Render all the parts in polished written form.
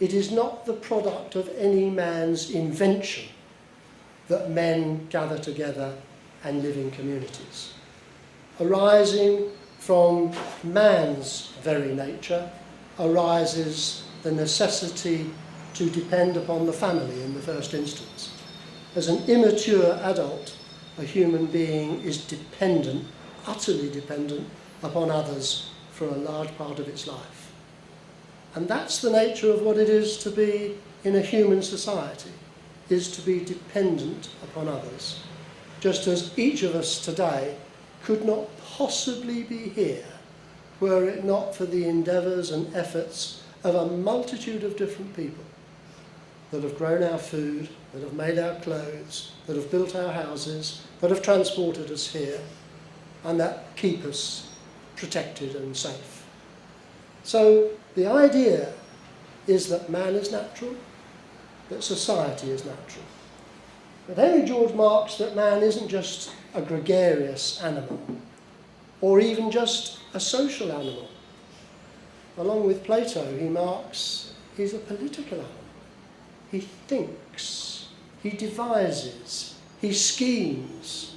it is not the product of any man's invention that men gather together and live in communities. Arising from man's very nature arises the necessity to depend upon the family in the first instance. As an immature adult, a human being is dependent, utterly dependent, upon others for a large part of its life. And that's the nature of what it is to be in a human society, is to be dependent upon others. Just as each of us today could not possibly be here were it not for the endeavours and efforts of a multitude of different people that have grown our food, that have made our clothes, that have built our houses, that have transported us here, and that keep us protected and safe. So the idea is that man is natural, that society is natural. But Henry George marks that man isn't just a gregarious animal, or even just a social animal. Along with Plato, he marks he's a political animal. He thinks, he devises, he schemes.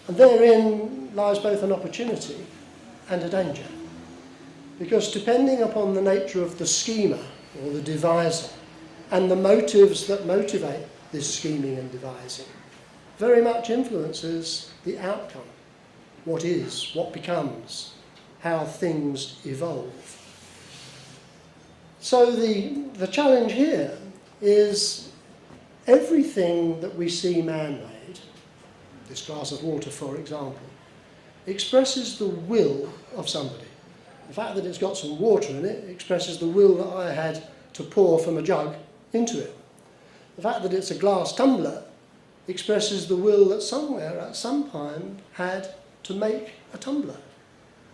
And therein lies both an opportunity and a danger. Because depending upon the nature of the schemer or the deviser and the motives that motivate this scheming and devising, very much influences the outcome. What is, what becomes, how things evolve. So the challenge here is everything that we see man-made, this glass of water for example, expresses the will of somebody. The fact that it's got some water in it expresses the will that I had to pour from a jug into it. The fact that it's a glass tumbler expresses the will that somewhere at some time had to make a tumbler.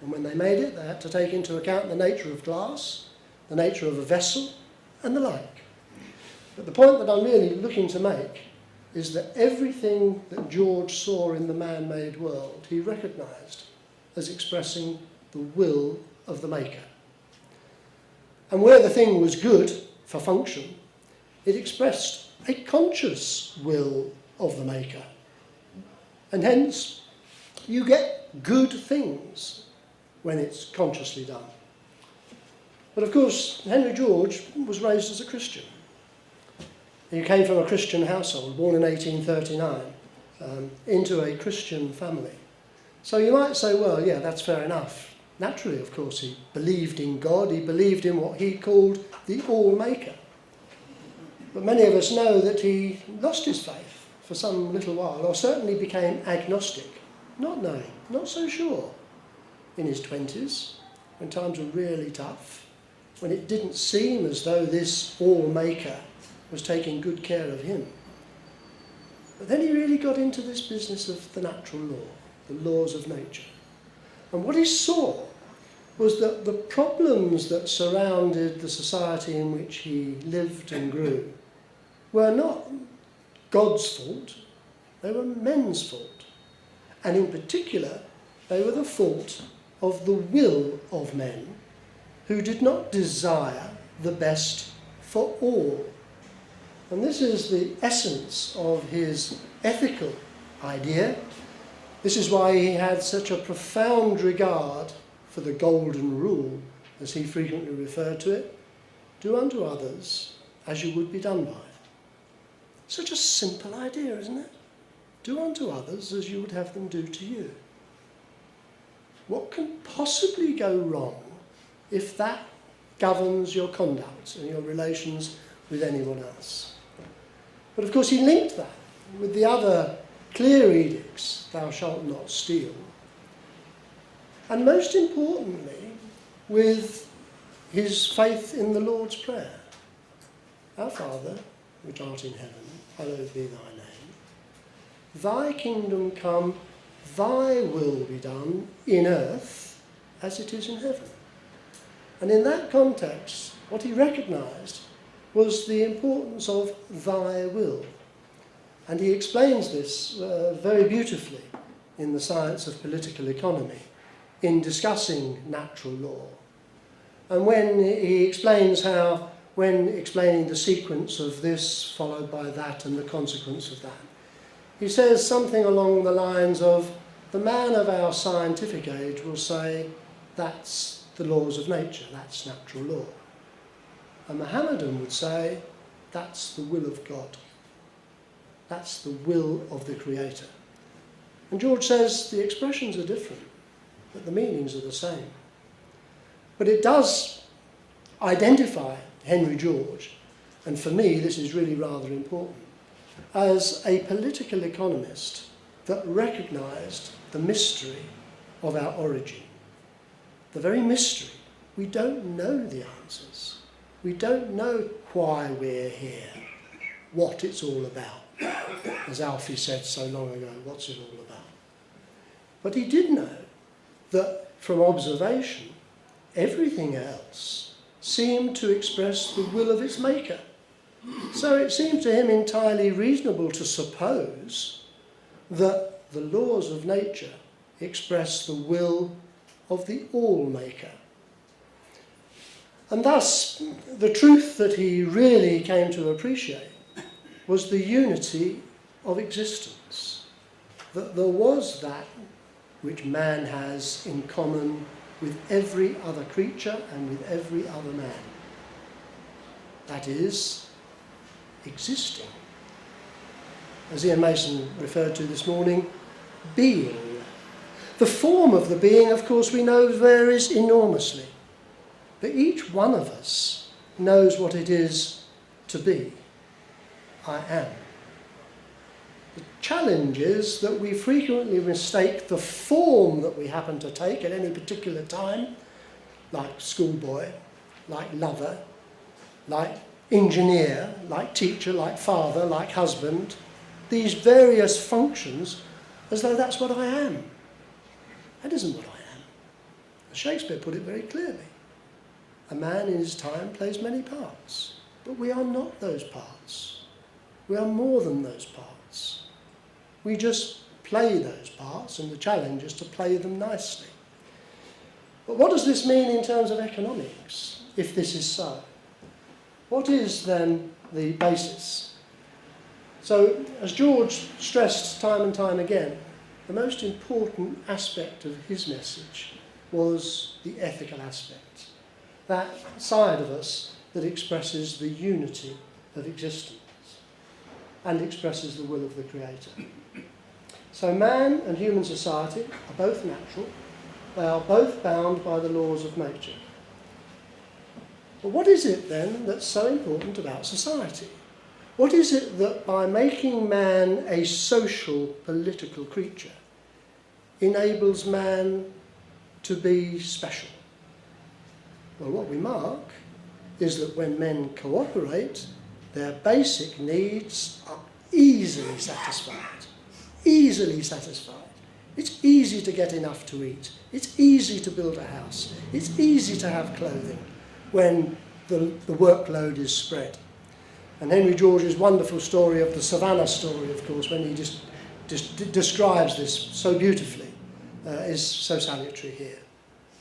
And when they made it, they had to take into account the nature of glass, the nature of a vessel, and the like. But the point that I'm really looking to make is that everything that George saw in the man-made world, he recognised as expressing the will of the maker. And where the thing was good for function, it expressed a conscious will of the maker. And hence, you get good things when it's consciously done. But of course, Henry George was raised as a Christian. He came from a Christian household, born in 1839, into a Christian family. So you might say, well, yeah, that's fair enough. Naturally, of course, he believed in God, he believed in what he called the All-Maker. But many of us know that he lost his faith for some little while, or certainly became agnostic, not knowing, not so sure, in his 20s, when times were really tough, when it didn't seem as though this All-Maker was taking good care of him. But then he really got into this business of the natural law, the laws of nature. And what he saw was that the problems that surrounded the society in which he lived and grew were not God's fault, they were men's fault. And in particular, they were the fault of the will of men who did not desire the best for all. And this is the essence of his ethical idea. This is why he had such a profound regard for the golden rule, as he frequently referred to it. Do unto others as you would be done by. Such a simple idea, isn't it? Do unto others as you would have them do to you. What can possibly go wrong if that governs your conduct and your relations with anyone else? But of course he linked that with the other clear edicts, thou shalt not steal, and most importantly with his faith in the Lord's Prayer. Our Father, which art in heaven, hallowed be thy name. Thy kingdom come, thy will be done in earth as it is in heaven. And in that context, what he recognised was the importance of thy will. And he explains this very beautifully in the science of political economy, in discussing natural law. And when he explains how when explaining the sequence of this followed by that and the consequence of that. He says something along the lines of, the man of our scientific age will say, that's the laws of nature, that's natural law. A Mohammedan would say, that's the will of God. That's the will of the Creator. And George says the expressions are different, but the meanings are the same. But it does identify Henry George, and for me this is really rather important, as a political economist that recognised the mystery of our origin. The very mystery. We don't know the answers. We don't know why we're here, what it's all about. As Alfie said so long ago, what's it all about? But he did know that from observation, everything else seemed to express the will of its maker. So it seemed to him entirely reasonable to suppose that the laws of nature express the will of the All-Maker. And thus, the truth that he really came to appreciate was the unity of existence. That there was that which man has in common with every other creature and with every other man. That is, existing. As Ian Mason referred to this morning, being. The form of the being, of course, we know varies enormously. But each one of us knows what it is to be. I am. The challenge is that we frequently mistake the form that we happen to take at any particular time, like schoolboy, like lover, like engineer, like teacher, like father, like husband, these various functions, as though that's what I am. That isn't what I am. Shakespeare put it very clearly. A man in his time plays many parts, but we are not those parts. We are more than those parts. We just play those parts, and the challenge is to play them nicely. But what does this mean in terms of economics, if this is so? What is then the basis? So, as George stressed time and time again, the most important aspect of his message was the ethical aspect. That side of us that expresses the unity of existence and expresses the will of the Creator. So man and human society are both natural. They are both bound by the laws of nature. But what is it then that's so important about society? What is it that by making man a social, political creature enables man to be special? Well, what we mark is that when men cooperate, their basic needs are easily satisfied. Easily satisfied. It's easy to get enough to eat. It's easy to build a house. It's easy to have clothing when the workload is spread. And Henry George's wonderful story of the Savannah story, of course, when he just describes this so beautifully, is so salutary here.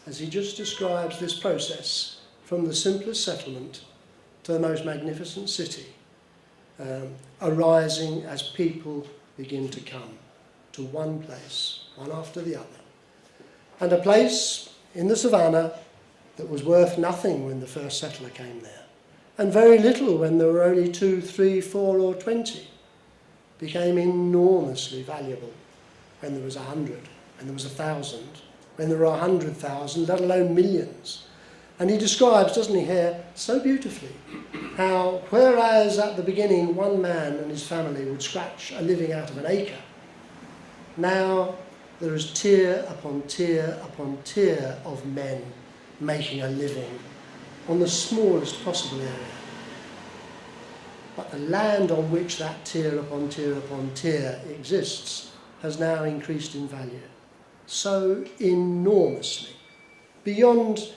As he just describes this process from the simplest settlement to the most magnificent city, arising as people begin to come to one place, one after the other. And a place in the savannah that was worth nothing when the first settler came there, and very little when there were only 2, 3, 4 or 20, became enormously valuable when there was 100, when there was 1,000, when there were 100,000, let alone millions. And he describes, doesn't he, here, so beautifully, how whereas at the beginning one man and his family would scratch a living out of an acre, now there is tier upon tier upon tier of men making a living on the smallest possible area. But the land on which that tier upon tier upon tier exists has now increased in value so enormously, beyond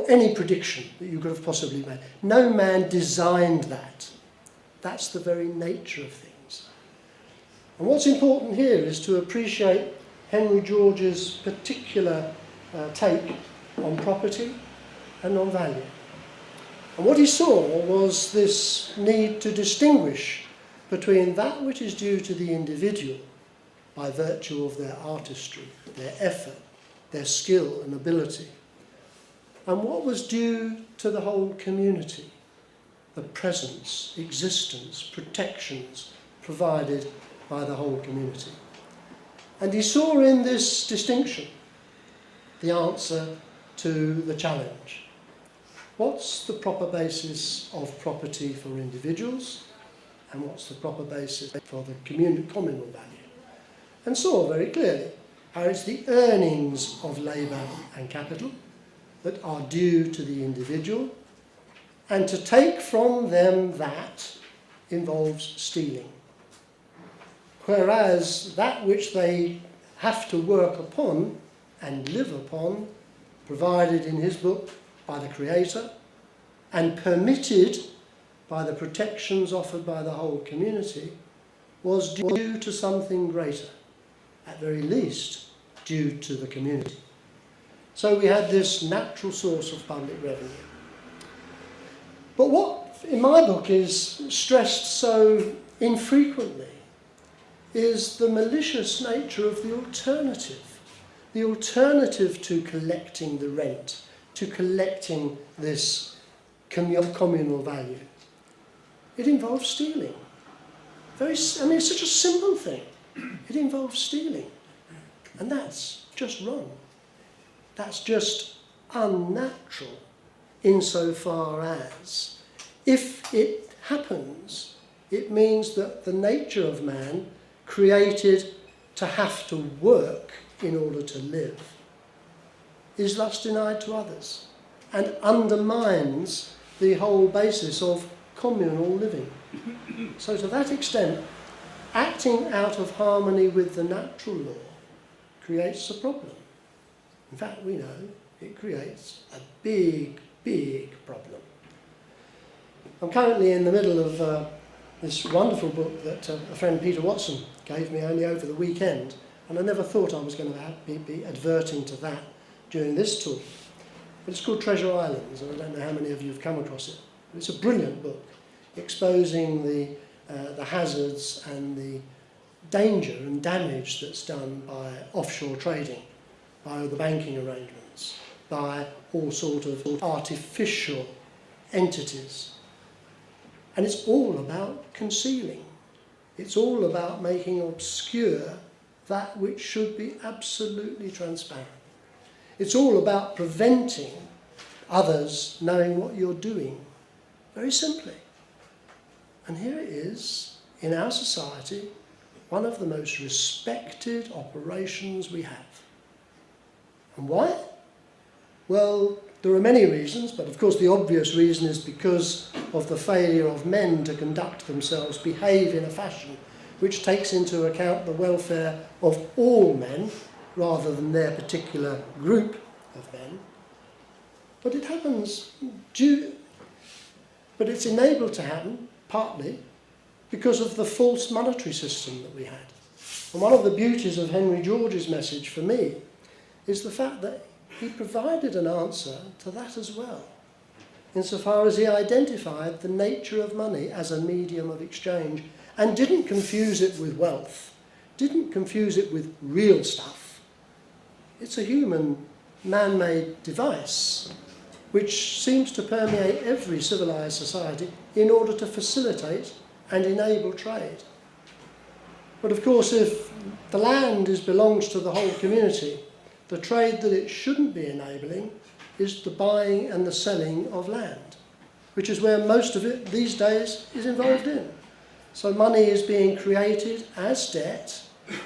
any prediction that you could have possibly made. No man designed that. That's the very nature of things. And what's important here is to appreciate Henry George's particular take on property and on value. And what he saw was this need to distinguish between that which is due to the individual by virtue of their artistry, their effort, their skill and ability, and what was due to the whole community, the presence, existence, protections provided by the whole community. And he saw in this distinction the answer to the challenge. What's the proper basis of property for individuals, and what's the proper basis for the communal value? And saw very clearly how it's the earnings of labour and capital that are due to the individual, and to take from them that involves stealing. Whereas that which they have to work upon and live upon, provided in his book by the Creator and permitted by the protections offered by the whole community, was due to something greater, at very least due to the community. So we had this natural source of public revenue. But what in my book is stressed so infrequently is the malicious nature of the alternative to collecting the rent, to collecting this communal value. It involves stealing. It's such a simple thing. It involves stealing. And that's just wrong. That's just unnatural, insofar as, if it happens, it means that the nature of man, created to have to work in order to live, is thus denied to others and undermines the whole basis of communal living. So to that extent, acting out of harmony with the natural law creates a problem. In fact, we know it creates a big, big problem. I'm currently in the middle of this wonderful book that a friend Peter Watson gave me only over the weekend, and I never thought I was going to be adverting to that during this talk. But it's called Treasure Islands, and I don't know how many of you have come across it. But it's a brilliant book, exposing the hazards and the danger and damage that's done by offshore trading, by the banking arrangements, by all sort of artificial entities. And it's all about concealing. It's all about making obscure that which should be absolutely transparent. It's all about preventing others knowing what you're doing, very simply. And here it is, in our society, one of the most respected operations we have. And why? Well, there are many reasons, but of course the obvious reason is because of the failure of men to conduct themselves, behave in a fashion which takes into account the welfare of all men rather than their particular group of men. But it happens but it's enabled to happen partly because of the false monetary system that we had. And one of the beauties of Henry George's message for me is the fact that he provided an answer to that as well, insofar as he identified the nature of money as a medium of exchange and didn't confuse it with wealth, didn't confuse it with real stuff. It's a human, man-made device which seems to permeate every civilised society in order to facilitate and enable trade. But of course, if the land belongs to the whole community, the trade that it shouldn't be enabling is the buying and the selling of land, which is where most of it these days is involved in. So money is being created as debt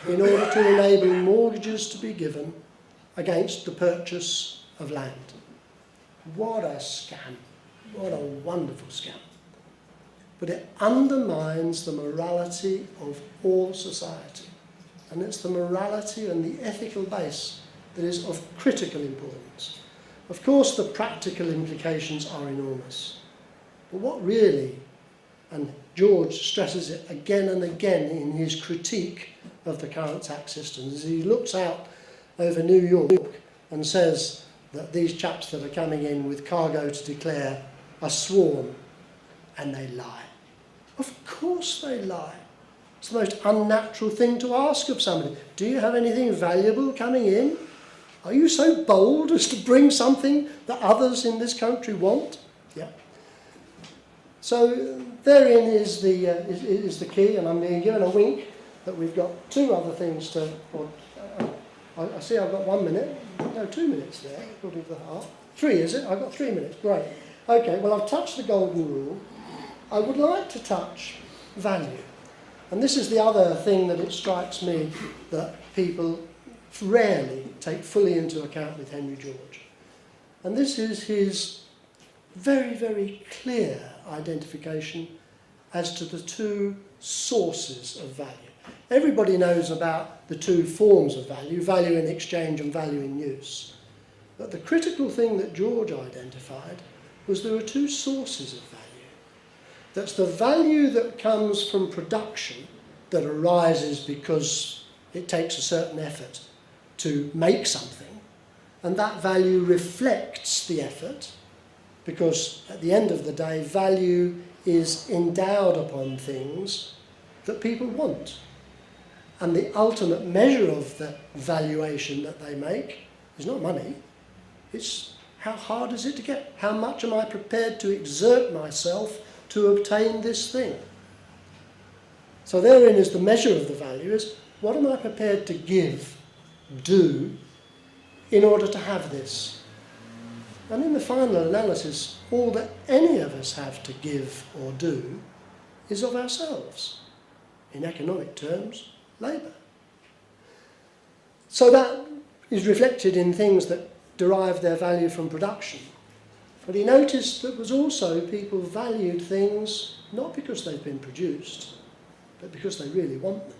in order to enable mortgages to be given against the purchase of land. What a scam. What a wonderful scam. But it undermines the morality of all society. And it's the morality and the ethical base that is of critical importance. Of course, the practical implications are enormous. But what really, and George stresses it again and again in his critique of the current tax system, is he looks out over New York and says that these chaps that are coming in with cargo to declare a swarm, and they lie. Of course they lie. It's the most unnatural thing to ask of somebody. Do you have anything valuable coming in? Are you so bold as to bring something that others in this country want? Yeah. So therein is the key, and I'm being given a wink that we've got two other things to... I see I've got 1 minute. No, 2 minutes there, according to the heart. 3, is it? I've got 3 minutes. Great. Okay, well, I've touched the golden rule. I would like to touch value. And this is the other thing that it strikes me that people rarely take fully into account with Henry George. And this is his very, very clear identification as to the two sources of value. Everybody knows about the two forms of value, value in exchange and value in use. But the critical thing that George identified was there are two sources of value. That's the value that comes from production, that arises because it takes a certain effort to make something, and that value reflects the effort, because at the end of the day, value is endowed upon things that people want. And the ultimate measure of the valuation that they make is not money, it's how hard is it to get? How much am I prepared to exert myself to obtain this thing? So therein is the measure of the value, is what am I prepared to give, do, in order to have this? And in the final analysis, all that any of us have to give or do is of ourselves. In economic terms, labour. So that is reflected in things that derive their value from production. But he noticed that was also people valued things not because they've been produced, but because they really want them.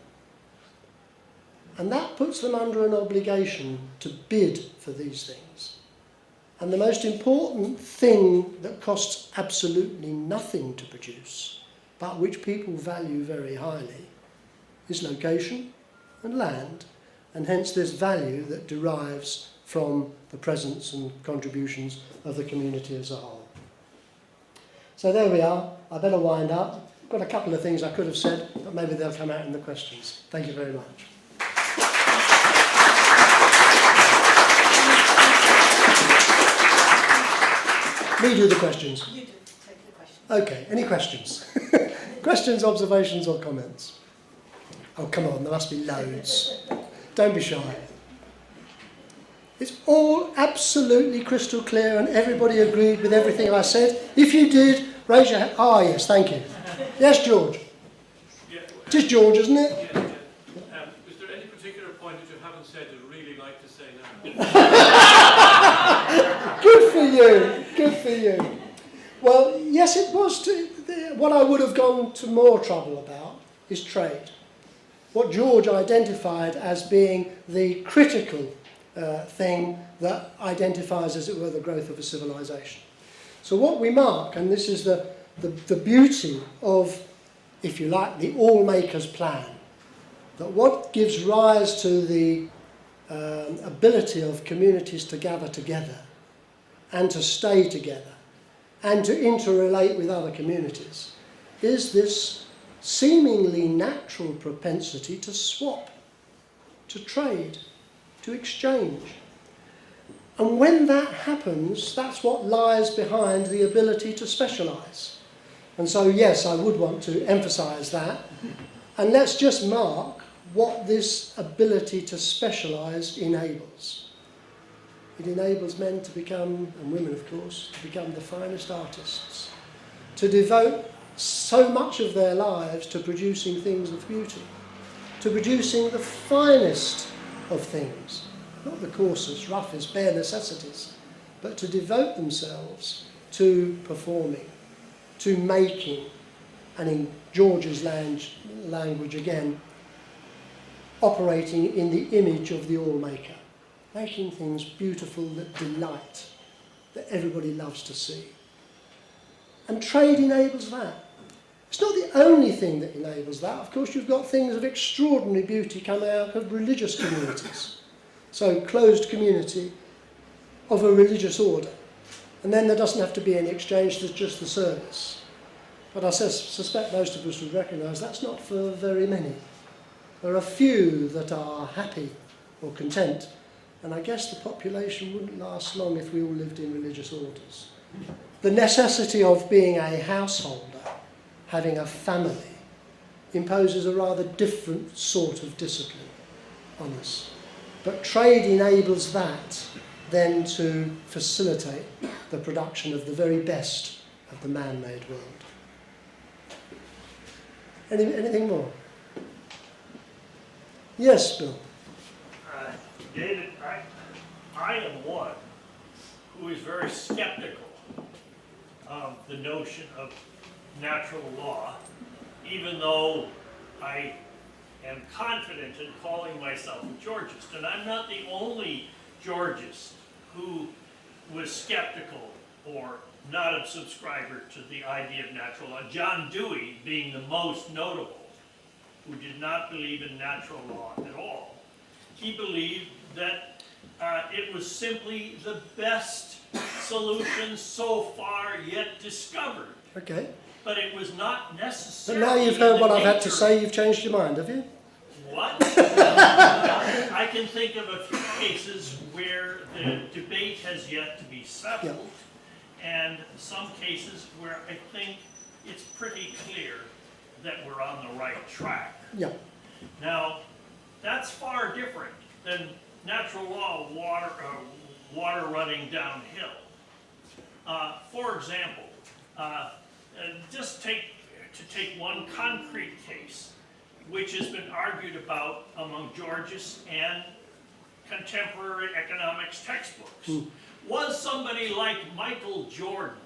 And that puts them under an obligation to bid for these things. And the most important thing that costs absolutely nothing to produce, but which people value very highly, is location and land, and hence this value that derives from the presence and contributions of the community as a whole. So there we are. I better wind up. I've got a couple of things I could have said, but maybe they'll come out in the questions. Thank you very much. Me do the questions. You do take the questions. Okay, any questions? Questions, observations or comments? Oh, come on, there must be loads. Don't be shy. It's all absolutely crystal clear and everybody agreed with everything I said. If you did, raise your hand. Ah, yes, thank you. Yes, George. Yeah, It is George, isn't it? yeah. Is there any particular point that you haven't said you'd really like to say now? Good for you, good for you. Well, yes, it was. What I would have gone to more trouble about is trade. What George identified as being the critical thing that identifies, as it were, the growth of a civilization. So what we mark, and this is the beauty of, if you like, the all-makers plan, that what gives rise to the ability of communities to gather together and to stay together and to interrelate with other communities is this seemingly natural propensity to swap, to trade, to exchange. And when that happens, that's what lies behind the ability to specialise. And so, yes, I would want to emphasise that. And let's just mark what this ability to specialise enables. It enables men to become, and women of course, to become the finest artists, to devote so much of their lives to producing things of beauty, to producing the finest of things, not the coarsest, roughest, bare necessities, but to devote themselves to performing, to making, and in George's language again, operating in the image of the all-maker, making things beautiful that delight, that everybody loves to see. And trade enables that. It's not the only thing that enables that. Of course, you've got things of extraordinary beauty coming out of religious communities. So, closed community of a religious order. And then there doesn't have to be any exchange, there's just the service. But I suspect most of us would recognise that's not for very many. There are few that are happy or content, and I guess the population wouldn't last long if we all lived in religious orders. The necessity of being a householder, having a family, imposes a rather different sort of discipline on us. But trade enables that then to facilitate the production of the very best of the man-made world. Anything more? Yes, Bill. David, I am one who is very skeptical of the notion of natural law, even though I am confident in calling myself a Georgist. And I'm not the only Georgist who was skeptical or not a subscriber to the idea of natural law. John Dewey being the most notable, who did not believe in natural law at all. He believed that it was simply the best solution so far yet discovered. Okay. But it was not But necessary. now you've heard what I've had to say, you've changed your mind, have you? What? I can think of a few cases where the debate has yet to be settled, and some cases where I think it's pretty clear that we're on the right track. Yeah. Now, that's far different than natural law, water running downhill. For example, just to take one concrete case, which has been argued about among Georgists and contemporary economics textbooks. Was somebody like Michael Jordan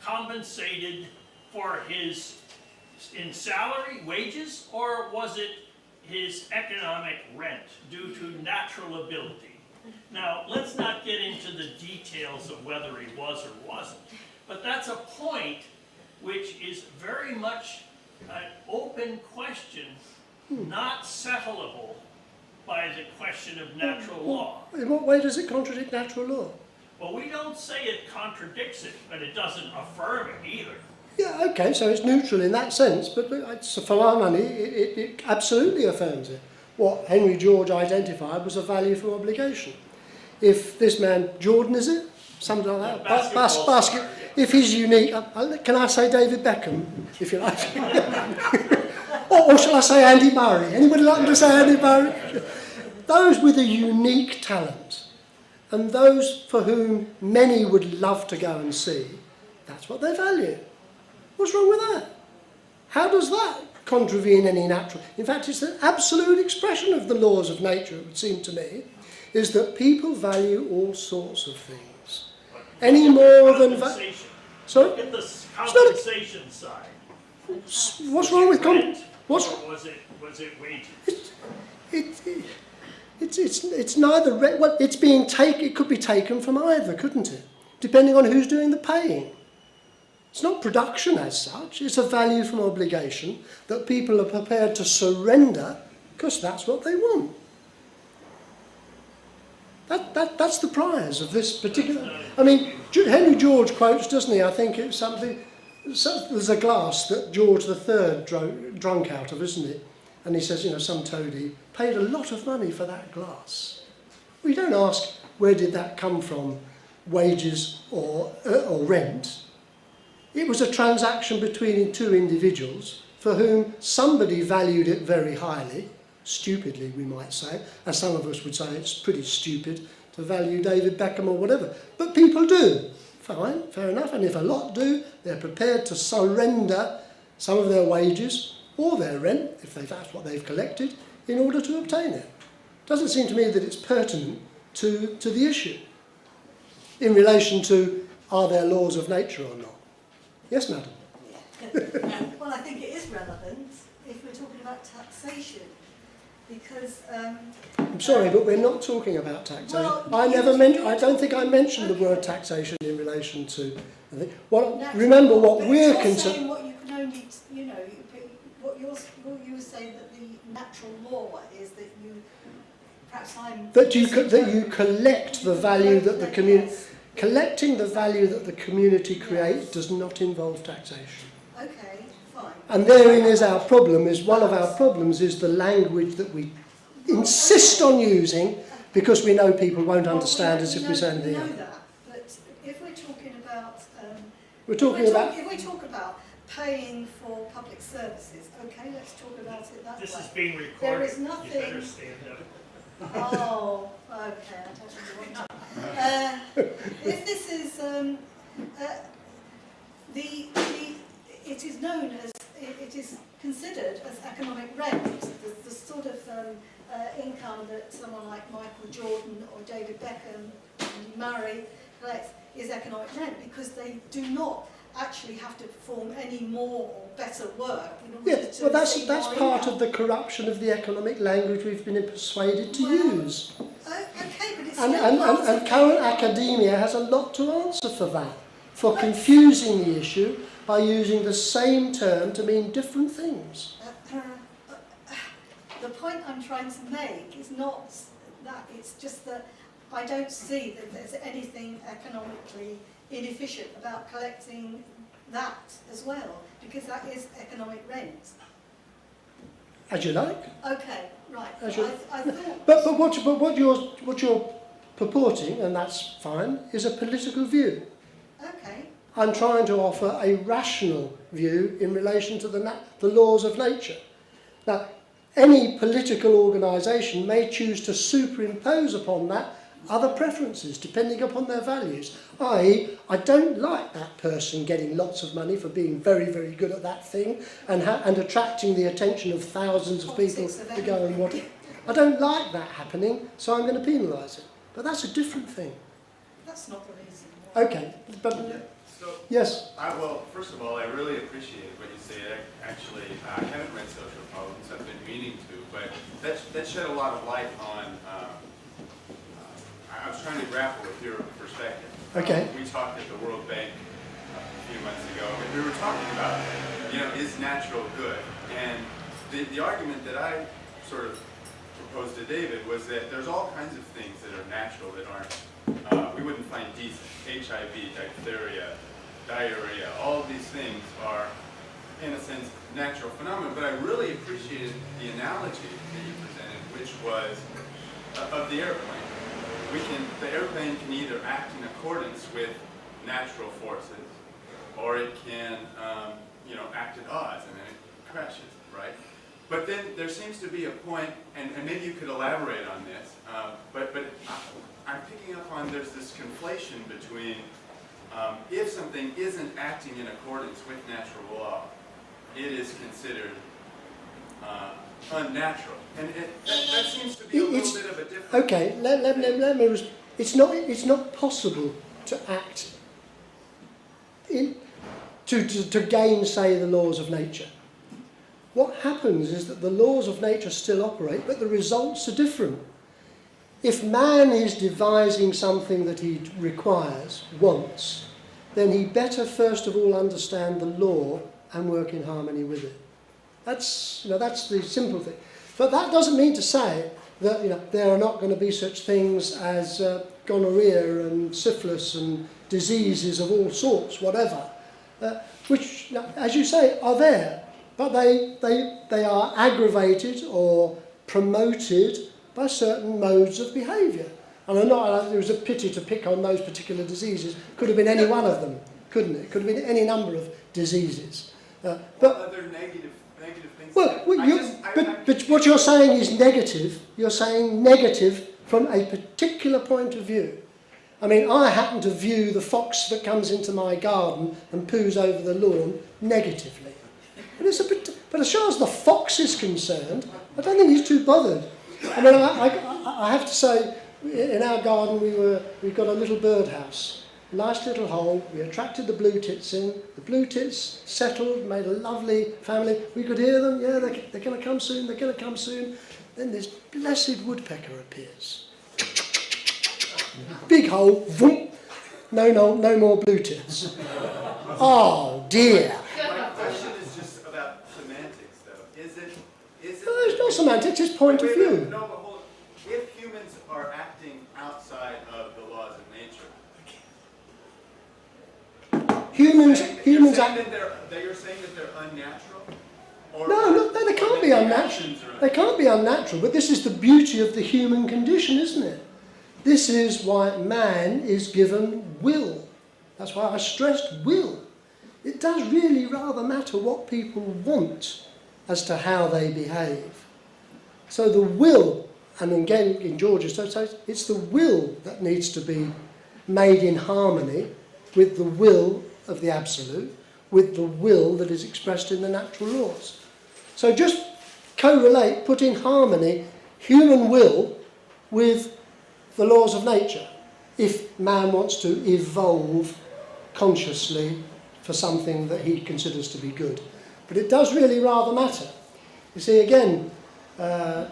compensated for his salary, wages, or was it his economic rent due to natural ability? Now, let's not get into the details of whether he was or wasn't, but that's a point which is very much an open question, not settleable by the question of natural law. In what way does it contradict natural law? Well, we don't say it contradicts it, but it doesn't affirm it either. Yeah, okay, so it's neutral in that sense, but for our money, it absolutely affirms it. What Henry George identified was a value for obligation. If this man, Jordan is it? Something like that. Basket. If he's unique, can I say David Beckham, if you like? or shall I say Andy Murray? Anybody like to say Andy Murray? Those with a unique talent, and those for whom many would love to go and see, that's what they value. What's wrong with that? How does that contravene any natural? In fact, it's the absolute expression of the laws of nature, it would seem to me, is that people value all sorts of things. Any more than... Sorry? Look at the compensation side. What's wrong with... Was it wages? It's neither... Well, it's being taken... It could be taken from either, couldn't it? Depending on who's doing the paying. It's not production as such, it's a value from obligation that people are prepared to surrender because that's what they want. That's the prize of this particular... I mean, Henry George quotes, doesn't he? I think it's something... There's a glass that George III drunk out of, isn't it? And he says, some toady paid a lot of money for that glass. We don't ask, where did that come from, wages or rent? It was a transaction between two individuals for whom somebody valued it very highly, stupidly we might say, as some of us would say it's pretty stupid to value David Beckham or whatever, but people do. Fine, fair enough, and if a lot do, they're prepared to surrender some of their wages or their rent, if that's what they've collected, in order to obtain it. Doesn't seem to me that it's pertinent to the issue in relation to are there laws of nature or not. Yes, madam. Well, I think it is relevant if we're talking about taxation, because... I'm sorry, but we're not talking about taxation. Well, I don't think I mentioned the word taxation in relation to... remember what we're concerned... What you can only, what you were saying that the natural law is that you... Perhaps I'm... That you collect the value that the community... Yes. collecting the value that the community creates does not involve taxation. Okay, fine. And therein is our problem, is one of our problems is the language that we insist on using because we know people won't understand us if we say anything We know else. that, but if we're talking about... We're talking about... If we talk about paying for public services, okay, let's talk about it that way. This is being recorded. There is You nothing... better stand up. Oh, okay, I don't really want to. If this is, it is known as, it is considered as economic rent, the sort of income that someone like Michael Jordan or David Beckham and Murray collects is economic rent because they do not actually have to perform any more or better work in order Yeah, to well that's receive part more of income. the corruption of the economic language we've been persuaded to use. Okay, but it's And, still and, part and, of and the current economic- academia has a lot to answer for that, for confusing the issue by using the same term to mean different things. The point I'm trying to make is not that, it's just that I don't see that there's anything economically inefficient about collecting that as well, because that is economic rent. As you like. Okay, right. As you- I thought... But what you're purporting, and that's fine, is a political view. Okay, I'm trying to offer a rational view in relation to the laws of nature. Now, any political organisation may choose to superimpose upon that other preferences, depending upon their values. I don't like that person getting lots of money for being very, very good at that thing and attracting the attention of thousands of people Politics of to go and watch it. I don't like that happening, so I'm going to penalise it. But that's a different thing. that's not the reason why. Okay, but So, yes. well, first of all, I really appreciate what you say. Actually, I haven't read Social Problems. I've been meaning to, but that shed a lot of light on. I was trying to grapple with your perspective. Okay. We talked at the World Bank a few months ago, and we were talking about, is natural good? And the argument that I sort of proposed to David was that there's all kinds of things that are natural that aren't, we wouldn't find decent. HIV, diphtheria, diarrhea, all of these things are, in a sense, natural phenomena. But I really appreciated the analogy that you presented, which was of the airplane. The airplane can either act in accordance with natural forces, or it can, act at odds, and then it crashes, right? But then there seems to be a point, and maybe you could elaborate on this, but I'm picking up on there's this conflation between if something isn't acting in accordance with natural law, it is considered unnatural. And that seems to be a little bit of a difference. Okay, let me. It's not possible to act to gainsay the laws of nature. What happens is that the laws of nature still operate, but the results are different. If man is devising something that he requires, wants, then he better first of all understand the law and work in harmony with it. That's the simple thing. But that doesn't mean to say that there are not going to be such things as gonorrhea and syphilis and diseases of all sorts, whatever, which, as you say, are there, but they are aggravated or promoted by certain modes of behaviour. And it was a pity to pick on those particular diseases. Could have been any one of them, couldn't it? Could have been any number of diseases. But other negative things. Well, but what you're saying is negative. You're saying negative from a particular point of view. I mean, I happen to view the fox that comes into my garden and poos over the lawn negatively. But as far as the fox is concerned, I don't think he's too bothered. I mean, I have to say, in our garden we've got a little birdhouse. Nice little hole. We attracted the blue tits in. The blue tits settled, made a lovely family. We could hear them. Yeah, they're going to come soon. They're going to come soon. Then this blessed woodpecker appears. Big hole. Vroom. No more blue tits. Oh dear. My question is just about semantics, though. Is it? No, it's not semantics. It's point of view. No, but hold on. If humans are acting outside of the laws of nature, Humans You're act. saying that they're unnatural? Or No, they can't be their unnatural. actions are They can't be unnatural, but this is the beauty of the human condition, isn't it? This is why man is given will. That's why I stressed will. It does really rather matter what people want as to how they behave. So the will, and again in George's, so it's the will that needs to be made in harmony with the will of the absolute, with the will that is expressed in the natural laws. So just correlate, put in harmony human will with the laws of nature, if man wants to evolve consciously for something that he considers to be good. But it does really rather matter. You see, again, the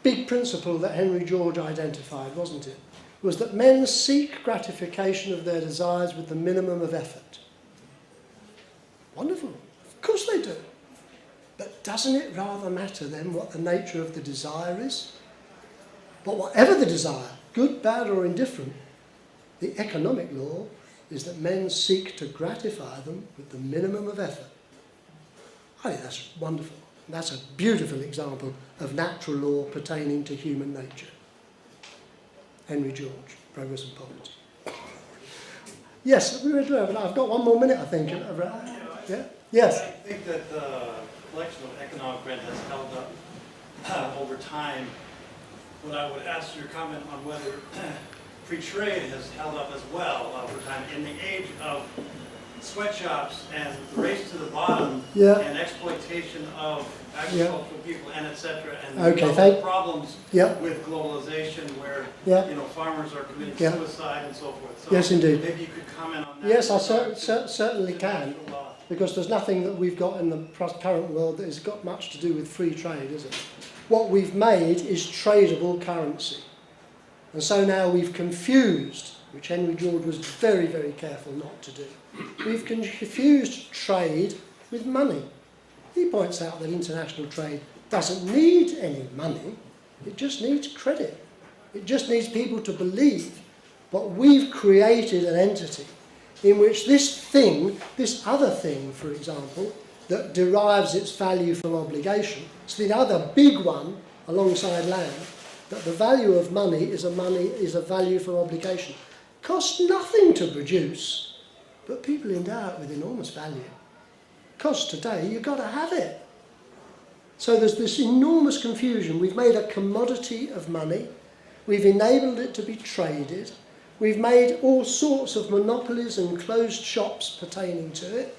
big principle that Henry George identified, wasn't it, was that men seek gratification of their desires with the minimum of effort. Wonderful. Of course they do. But doesn't it rather matter then what the nature of the desire is? But whatever the desire, good, bad or indifferent, the economic law is that men seek to gratify them with the minimum of effort. I think that's wonderful. That's a beautiful example of natural law pertaining to human nature. Henry George, Progress and Poverty. Yes, I've got one more minute, I think. Yeah? Yes? I think that the collection of economic rent has held up over time. What I would ask your comment on whether free trade has held up as well over time in the age of sweatshops and the race to the bottom and exploitation of agricultural people and etc. And the problems with globalization where farmers are committing suicide and so forth. So yes, indeed. Maybe you could comment on that. Yes, I certainly can, because there's nothing that we've got in the current world that has got much to do with free trade, is it? What we've made is tradable currency. And so now we've confused, which Henry George was very, very careful not to do. We've confused trade with money. He points out that international trade doesn't need any money, it just needs credit. It just needs people to believe. But we've created an entity in which this thing, this other thing, for example, that derives its value from obligation, so the other big one alongside land, that the value of money is a value from obligation. Costs nothing to produce, but people endow it with enormous value. Costs today, you've got to have it. So there's this enormous confusion. We've made a commodity of money. We've enabled it to be traded. We've made all sorts of monopolies and closed shops pertaining to it.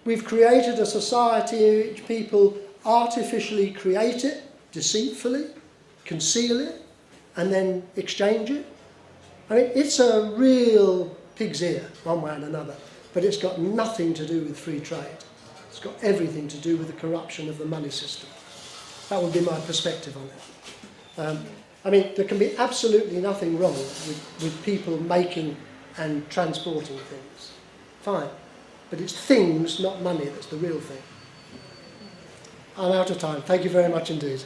We've created a society in which people artificially create it, deceitfully, conceal it, and then exchange it. I mean, it's a real pig's ear, one way and another, but it's got nothing to do with free trade. It's got everything to do with the corruption of the money system. That would be my perspective on it. I mean, there can be absolutely nothing wrong with people making and transporting things. Fine. But it's things, not money, that's the real thing. I'm out of time. Thank you very much indeed.